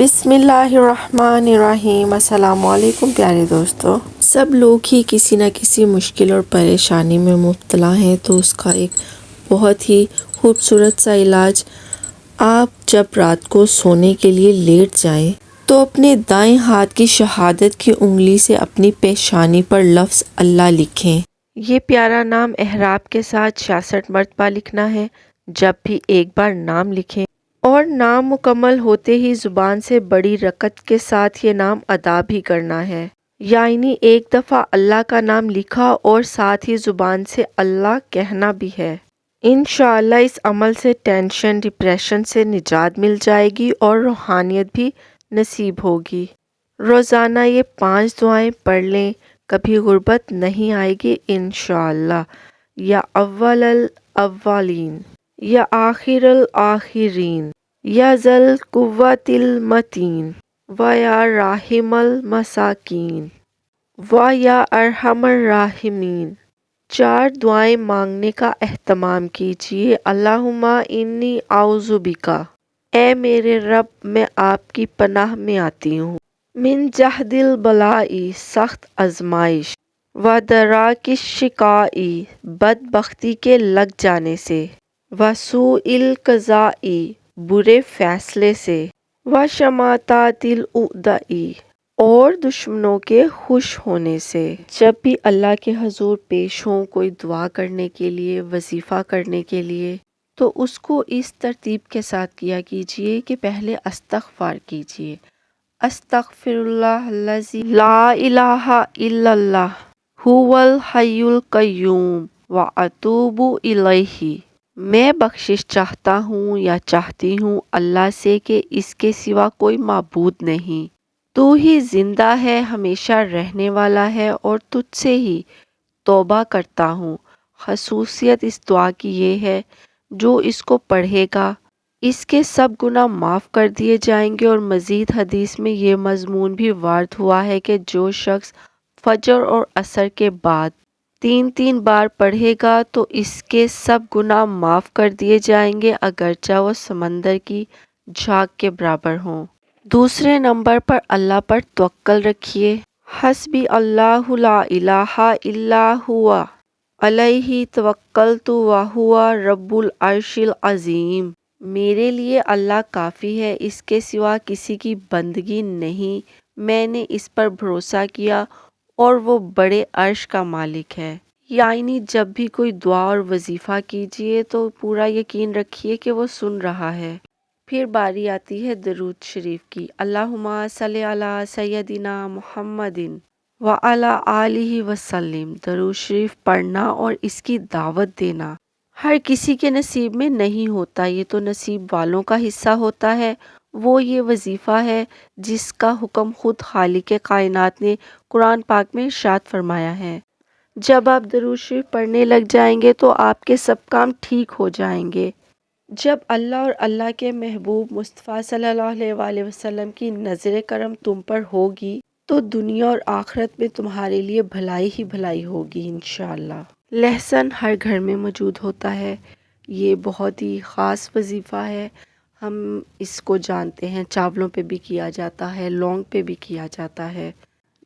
बिस्मिल्लाहिर्रहमानिर्रहीम। अस्सलाम वालेकुम प्यारे दोस्तों। सब लोग ही किसी न किसी मुश्किल और परेशानी में मुब्तला हैं, तो उसका एक बहुत ही खूबसूरत सा इलाज, आप जब रात को सोने के लिए लेट जाएं तो अपने दाएं हाथ की शहादत की उंगली से अपनी पेशानी पर लफ्ज़ अल्लाह लिखें। ये प्यारा नाम एहराब के साथ 66 मरतबा लिखना है। जब भी एक बार नाम लिखें और नाम मुकम्मल होते ही ज़ुबान से बड़ी रकत के साथ ये नाम अदा भी करना है। यानी एक दफ़ा अल्लाह का नाम लिखा और साथ ही ज़ुबान से अल्लाह कहना भी है। इंशाअल्लाह इस अमल से टेंशन डिप्रेशन से निजात मिल जाएगी और रूहानियत भी नसीब होगी। रोज़ाना ये 5 दुआएं पढ़ लें, कभी गुर्बत नहीं आएगी इंशाअल्लाह। या अव्वलल अव्वलीन, या आखिरल आखिरीन, या ज़ल कुव्वतिल मतीन, व या राहिमल मसाकीन, व या अरहमर राहिमीन। 4 दुआएं मांगने का एहतमाम कीजिए। अल्लाहुम्मा इन्नी आउज़ु बिका, ए मेरे रब मैं आपकी पनाह में आती हूँ। मिन जहदिल बलाई, सख्त आजमाइश, व दराकिश शिकाई, बदबख्ती के लग जाने से, व सूइल क़ज़ाई, बुरे फैसले से, व शमातातिल उदाई, और दुश्मनों के खुश होने से। जब भी अल्लाह के हजूर पेश हों कोई दुआ करने के लिए, वजीफ़ा करने के लिए, तो उसको इस तरतीब के साथ किया कीजिए कि पहले अस्तग़फ़ार कीजिए। अस्तग़फ़िरुल्लाहल्लज़ी ला इलाहा इल्लल्लाह हुवल हय्युल क़य्यूम व अतूबु इलैहि। मैं बख्शिश चाहता हूँ या चाहती हूँ अल्लाह से कि इसके सिवा कोई माबूद नहीं। तू ही जिंदा है, हमेशा रहने वाला है, और तुझसे ही तौबा करता हूँ। खसूसियत इस दुआ की ये है, जो इसको पढ़ेगा इसके सब गुनाह माफ़ कर दिए जाएंगे। और मज़ीद हदीस में ये मज़मून भी वारद हुआ है कि जो शख्स फजर और असर के बाद 3-3 बार पढ़ेगा तो इसके सब गुनाह माफ़ कर दिए जाएंगे, अगरचे वो समंदर की झाग के बराबर हों। दूसरे नंबर पर अल्लाह पर तवक्कल रखिए। हस्बी अल्लाहु ला इलाहा इल्ला हुवा अलैहि तवक्कलतु व हुवा रब्बुल अर्शिल अज़ीम। मेरे लिए अल्लाह काफ़ी है, इसके सिवा किसी की बंदगी नहीं। मैंने इस पर भरोसा किया और वो बड़े अर्श का मालिक है। यानी जब भी कोई दुआ और वजीफ़ा कीजिए तो पूरा यकीन रखिए कि वो सुन रहा है। फिर बारी आती है दरूद शरीफ की। अल्लाहुम्मा सल्ली अला सय्यदिना मुहम्मदिन व अला आलिहि वसल्लम। दरूद शरीफ पढ़ना और इसकी दावत देना हर किसी के नसीब में नहीं होता, ये तो नसीब वालों का हिस्सा होता है। वो ये वजीफ़ा है जिसका हुक्म खुद खालिक कायनात ने कुरान पाक में इरशाद फरमाया है। जब आप दरूद शरीफ पढ़ने लग जाएंगे तो आपके सब काम ठीक हो जाएंगे। जब अल्लाह और अल्लाह के महबूब मुस्तफ़ा सल्लल्लाहु अलैहि वसल्लम की नज़र करम तुम पर होगी तो दुनिया और आखिरत में तुम्हारे लिए भलाई ही भलाई होगी इंशाअल्लाह। लहसुन हर घर में मौजूद होता है। ये बहुत ही ख़ास वजीफ़ा है। हम इसको जानते हैं, चावलों पे भी किया जाता है, लौंग पे भी किया जाता है,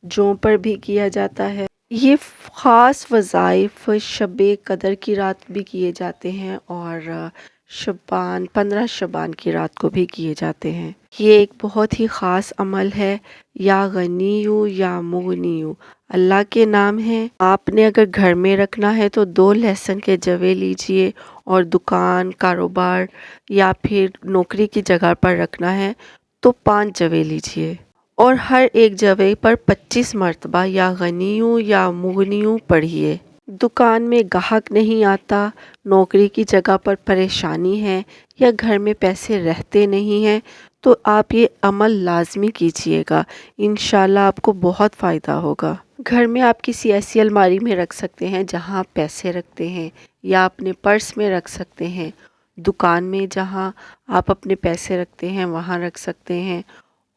जौ पर भी किया जाता है। ये ख़ास वज़ाइफ शब-ए कदर की रात भी किए जाते हैं और शबान 15 शबान की रात को भी किए जाते हैं। ये एक बहुत ही ख़ास अमल है। या गनीयु या मुगनियु अल्लाह के नाम हैं। आपने अगर घर में रखना है तो 2 लहसुन के जवे लीजिए, और दुकान कारोबार या फिर नौकरी की जगह पर रखना है तो 5 जवे लीजिए, और हर एक जवे पर 25 मरतबा या गनीयु या मुगनियु पढ़िए। दुकान में गाहक नहीं आता, नौकरी की जगह पर परेशानी है, या घर में पैसे रहते नहीं हैं, तो आप ये अमल लाजमी कीजिएगा। इंशाल्लाह आपको बहुत फ़ायदा होगा। घर में आप किसी ऐसी अलमारी में रख सकते हैं जहां आप पैसे रखते हैं, या अपने पर्स में रख सकते हैं। दुकान में जहां आप अपने पैसे रखते हैं वहां रख सकते हैं,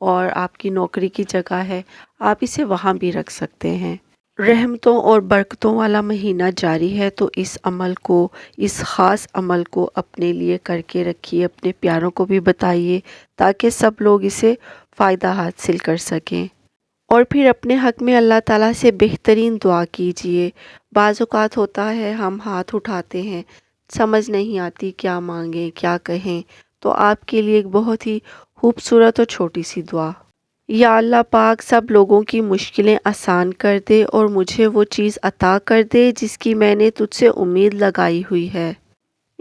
और आपकी नौकरी की जगह है आप इसे वहां भी रख सकते हैं। رحمتوں اور برکتوں والا مہینہ جاری ہے، تو اس خاص عمل کو اپنے لیے کر کے رکھیے، اپنے پیاروں کو بھی بتائیے تاکہ سب لوگ اسے فائدہ حاصل کر سکیں۔ اور پھر اپنے حق میں اللہ تعالیٰ سے بہترین دعا کیجیے۔ بعض اوقات ہوتا ہے ہم ہاتھ اٹھاتے ہیں، سمجھ نہیں آتی کیا مانگیں کیا کہیں، تو آپ کے لیے ایک بہت ہی خوبصورت اور چھوٹی سی دعا: یا اللہ پاک، سب لوگوں کی مشکلیں آسان کر دے اور مجھے وہ چیز عطا کر دے جس کی میں نے تجھ سے امید لگائی ہوئی ہے۔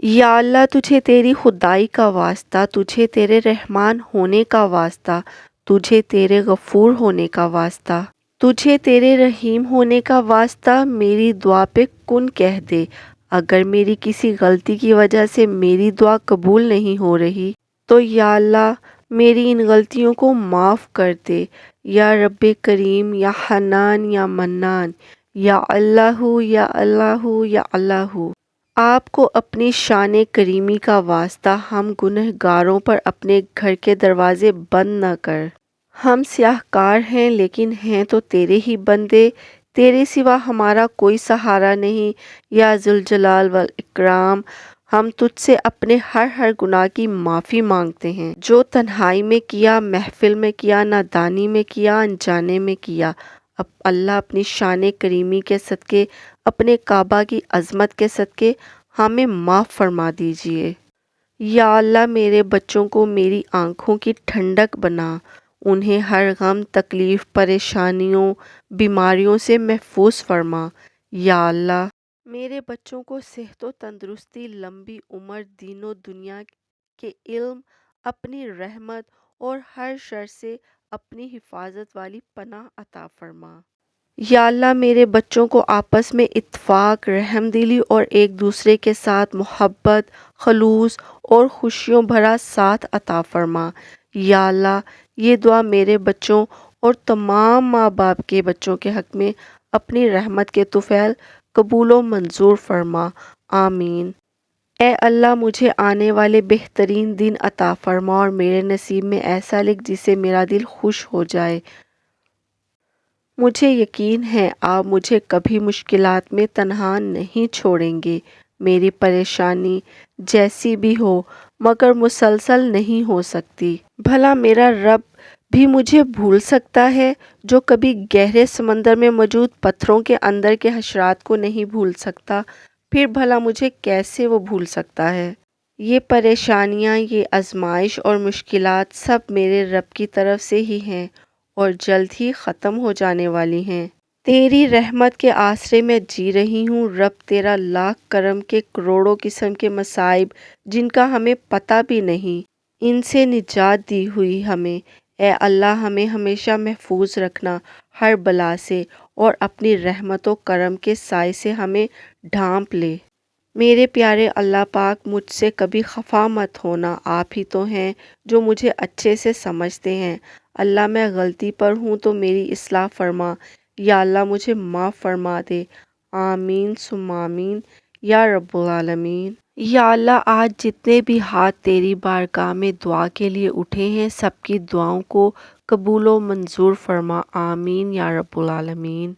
یا اللہ، تجھے تیری خدائی کا واسطہ، تجھے تیرے رحمان ہونے کا واسطہ، تجھے تیرے غفور ہونے کا واسطہ، تجھے تیرے رحیم ہونے کا واسطہ میری دعا پہ کن کہہ دے۔ اگر میری کسی غلطی کی وجہ سے میری دعا قبول نہیں ہو رہی تو یا اللہ میری ان غلطیوں کو معاف کر دے۔ یا رب کریم، یا حنان، یا منان، یا اللہ، یا اللہ، یا اللہ، آپ کو اپنی شان کریمی کا واسطہ ہم گنہگاروں پر اپنے گھر کے دروازے بند نہ کر۔ ہم سیاہ کار ہیں لیکن ہیں تو تیرے ہی بندے، تیرے سوا ہمارا کوئی سہارا نہیں۔ یا ذوالجلال والاکرام، ہم تجھ سے اپنے ہر گناہ کی معافی مانگتے ہیں، جو تنہائی میں کیا، محفل میں کیا، نادانی میں کیا، انجانے میں کیا۔ اب اللہ اپنی شان کریمی کے صدقے، اپنے کعبہ کی عظمت کے صدقے ہمیں معاف فرما دیجیے۔ یا اللہ میرے بچوں کو میری آنکھوں کی ٹھنڈک بنا، انہیں ہر غم، تکلیف، پریشانیوں، بیماریوں سے محفوظ فرما۔ یا اللہ میرے بچوں کو صحت و تندرستی، لمبی عمر، دین و دنیا کے علم، اپنی رحمت اور ہر شر سے اپنی حفاظت والی پناہ عطا فرما۔ یا اللہ میرے بچوں کو آپس میں اتفاق، رحم دلی اور ایک دوسرے کے ساتھ محبت، خلوص اور خوشیوں بھرا ساتھ عطا فرما۔ یا اللہ یہ دعا میرے بچوں اور تمام ماں باپ کے بچوں کے حق میں اپنی رحمت کے طفیل قبول و منظور فرما۔ آمین۔ اے اللہ مجھے آنے والے بہترین دن عطا فرما اور میرے نصیب میں ایسا لکھ جس سے میرا دل خوش ہو جائے۔ مجھے یقین ہے آپ مجھے کبھی مشکلات میں تنہا نہیں چھوڑیں گے۔ میری پریشانی جیسی بھی ہو مگر مسلسل نہیں ہو سکتی۔ بھلا میرا رب بھی مجھے بھول سکتا ہے جو کبھی گہرے سمندر میں موجود پتھروں کے اندر کے حشرات کو نہیں بھول سکتا، پھر بھلا مجھے کیسے وہ بھول سکتا ہے؟ یہ پریشانیاں، یہ آزمائش اور مشکلات سب میرے رب کی طرف سے ہی ہیں اور جلد ہی ختم ہو جانے والی ہیں۔ تیری رحمت کے آسرے میں جی رہی ہوں۔ رب تیرا لاکھ کرم کہ کروڑوں قسم کے مصائب جن کا ہمیں پتہ بھی نہیں، ان سے نجات دی ہوئی ہمیں۔ اے اللہ ہمیں ہمیشہ محفوظ رکھنا ہر بلا سے، اور اپنی رحمت و کرم کے سائے سے ہمیں ڈھانپ لے۔ میرے پیارے اللہ پاک، مجھ سے کبھی خفا مت ہونا، آپ ہی تو ہیں جو مجھے اچھے سے سمجھتے ہیں۔ اللہ میں غلطی پر ہوں تو میری اصلاح فرما۔ یا اللہ مجھے معاف فرما دے۔ آمین ثم آمین یا رب العالمین۔ یا اللہ آج جتنے بھی ہاتھ تیری بارگاہ میں دعا کے لیے اٹھے ہیں، سب کی دعاؤں کو قبول و منظور فرما۔ آمین یا رب العالمین۔